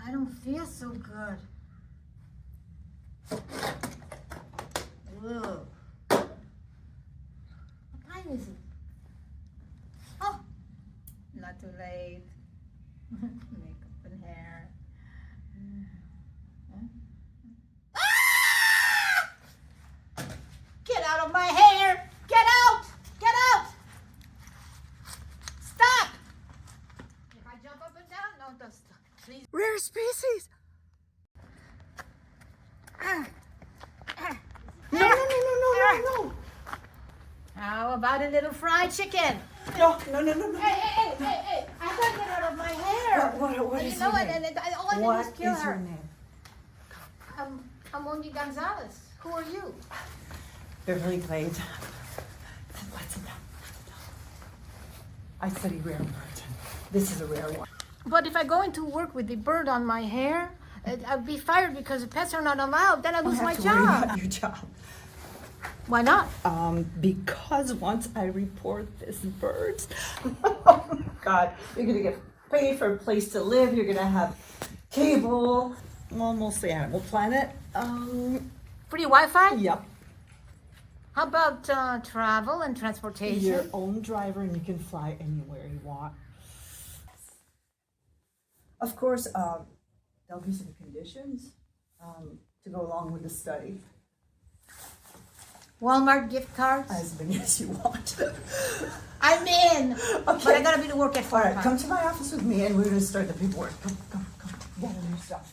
I don't feel so good. Ugh. What time is it? Oh, not too late. Makeup and hair. Ah! Get out of my hair! Get out! Get out! Stop! If I jump up and down, no, don't stop. Please. Rare species. No. How about a little fried chicken? No. Hey! I gotta get out of my hair. What is You know your what? name? And all I What did was kill is your her. name? Amonya Gonzales. Who are you? Beverly Glade. What's enough? I study rare birds. This is a rare one. But if I go into work with the bird on my hair, I'll be fired because the pets are not allowed. Then I lose my Don't have to worry job. about your job. Why not? Because once I report this bird, oh my God, you're gonna get paid for a place to live. You're gonna have cable, well, mostly Animal Planet. Free Wi-Fi? Yep. How about travel and transportation? Your own driver, and you can fly anywhere you want. Of course, there'll be some conditions to go along with the study. Walmart gift cards? As many as you want. I'm in. Okay. But I gotta be to work at 4 All right, o'clock. come to my office with me, and we're gonna start the paperwork. Come. Get on your stuff.